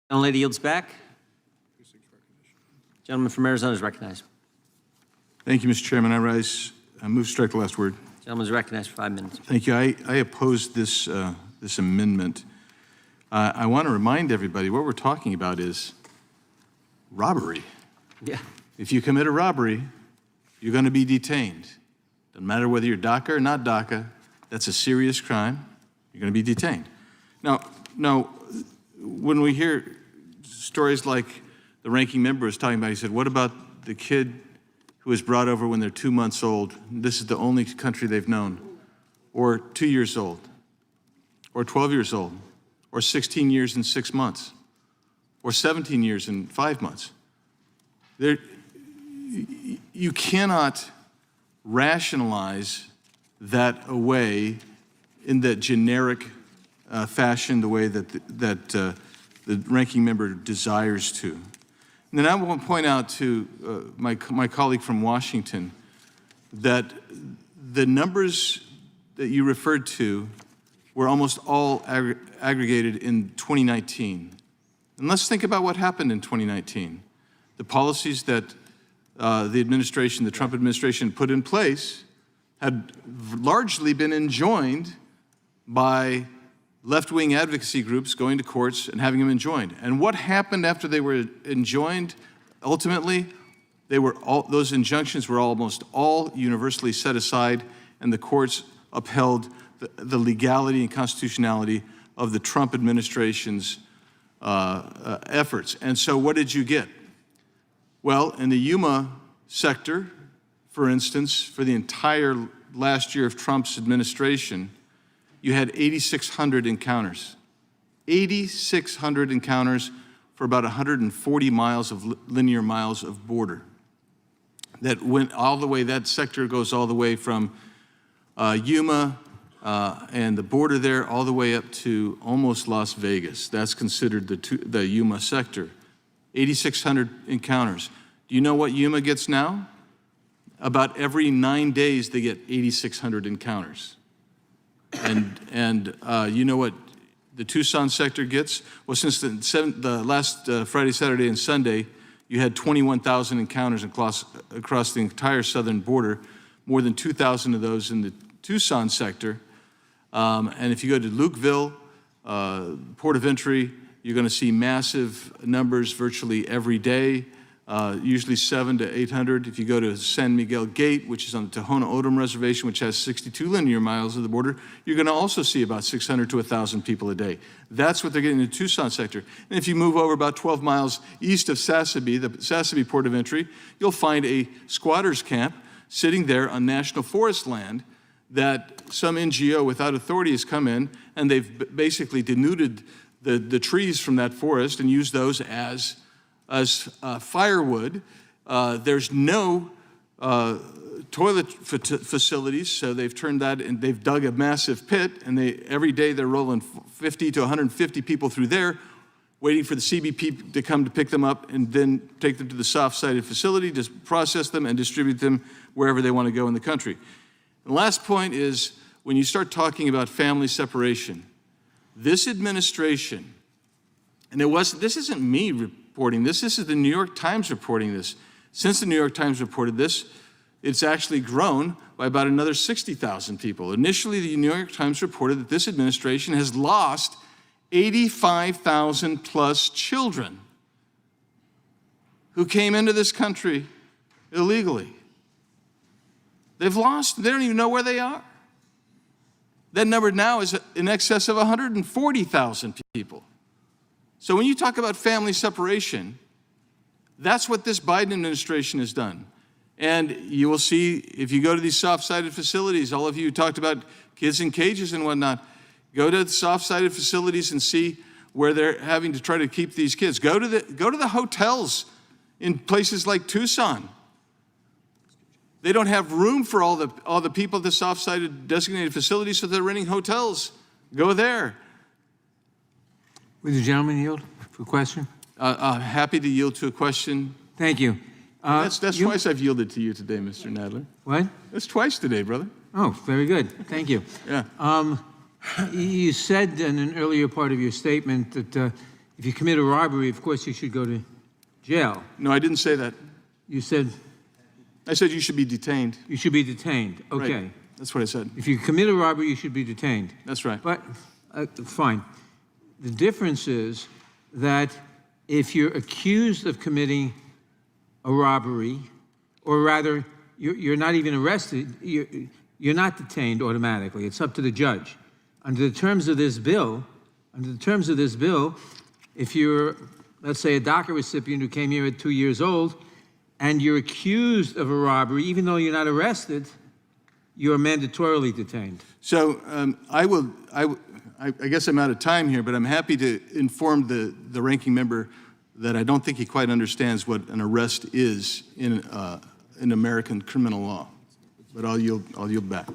Gentlelady yields back. Gentleman from Arizona is recognized. Thank you, Mr. Chairman. I move to strike the last word. Gentleman is recognized for 5 minutes. Thank you. I oppose this amendment. I want to remind everybody what we're talking about is robbery. Yeah. If you commit a robbery, you're going to be detained. Doesn't matter whether you're DACA or not DACA. That's a serious crime. You're going to be detained. Now, when we hear stories like the ranking member was talking about, he said, what about the kid who was brought over when they're 2 months old? This is the only country they've known. Or 2 years old, or 12 years old, or 16 years and 6 months, or 17 years and 5 months. You cannot rationalize that away in that generic fashion, the way that the ranking member desires to. And then I want to point out to my colleague from Washington that the numbers that you referred to were almost all aggregated in 2019. And let's think about what happened in 2019. The policies that the Trump administration put in place had largely been enjoined by left-wing advocacy groups going to courts and having them enjoined. And what happened after they were enjoined? Ultimately, those injunctions were almost all universally set aside, and the courts upheld the legality and constitutionality of the Trump administration's efforts. And so what did you get? Well, in the Yuma sector, for instance, for the entire last year of Trump's administration, you had 8,600 encounters. 8,600 encounters for about 140 miles of linear miles of border. That went all the way, that sector goes all the way from Yuma and the border there all the way up to almost Las Vegas. That's considered the Yuma sector. 8,600 encounters. Do you know what Yuma gets now? About every 9 days they get 8,600 encounters. And you know what the Tucson sector gets? Well, since the last Friday, Saturday, and Sunday, you had 21,000 encounters across the entire southern border, more than 2,000 of those in the Tucson sector. And if you go to Lukeville, port of entry, you're going to see massive numbers virtually every day, usually 700 to 800. If you go to San Miguel Gate, which is on the Tohono O'odham Reservation, which has 62 linear miles of the border, you're going to also see about 600 to 1,000 people a day. That's what they're getting in the Tucson sector. And if you move over about 12 miles east of Sassabee, the Sassabee port of entry, you'll find a squatters camp sitting there on national forest land that some NGO without authority has come in, and they've basically denuded the trees from that forest and used those as firewood. There's no toilet facilities, so they've turned that, and they've dug a massive pit, and every day they're rolling 50 to 150 people through there, waiting for the CBP to come to pick them up and then take them to the soft-sided facility to process them and distribute them wherever they want to go in the country. And the last point is, when you start talking about family separation, this administration, and this isn't me reporting this is the New York Times reporting this. Since the New York Times reported this, it's actually grown by about another 60,000 people. Initially, the New York Times reported that this administration has lost 85,000 plus children who came into this country illegally. They don't even know where they are. That number now is in excess of 140,000 people. So when you talk about family separation, that's what this Biden administration has done. And you will see, if you go to these soft-sided facilities, all of you talked about kids in cages and whatnot, go to the soft-sided facilities and see where they're having to try to keep these kids. Go to the hotels in places like Tucson. They don't have room for all the people at the soft-sided designated facilities, so they're renting hotels. Go there. Will the gentleman yield for a question? Happy to yield to a question. Thank you. That's twice I've yielded to you today, Mr. Nadler. What? That's twice today, brother. Oh, very good. Thank you. Yeah. You said in an earlier part of your statement that if you commit a robbery, of course you should go to jail. No, I didn't say that. You said I said you should be detained. you should be detained. Okay. Right. That's what I said. If you commit a robbery, you should be detained. That's right. But, fine. The difference is that if you're accused of committing a robbery, or rather, you're not even arrested, you're not detained automatically. It's up to the judge. Under the terms of this bill, if you're, let's say, a DACA recipient who came here at 2 years old, and you're accused of a robbery, even though you're not arrested, you're mandatorily detained. So I guess I'm out of time here, but I'm happy to inform the ranking member that I don't think he quite understands what an arrest is in American criminal law. But I'll yield back.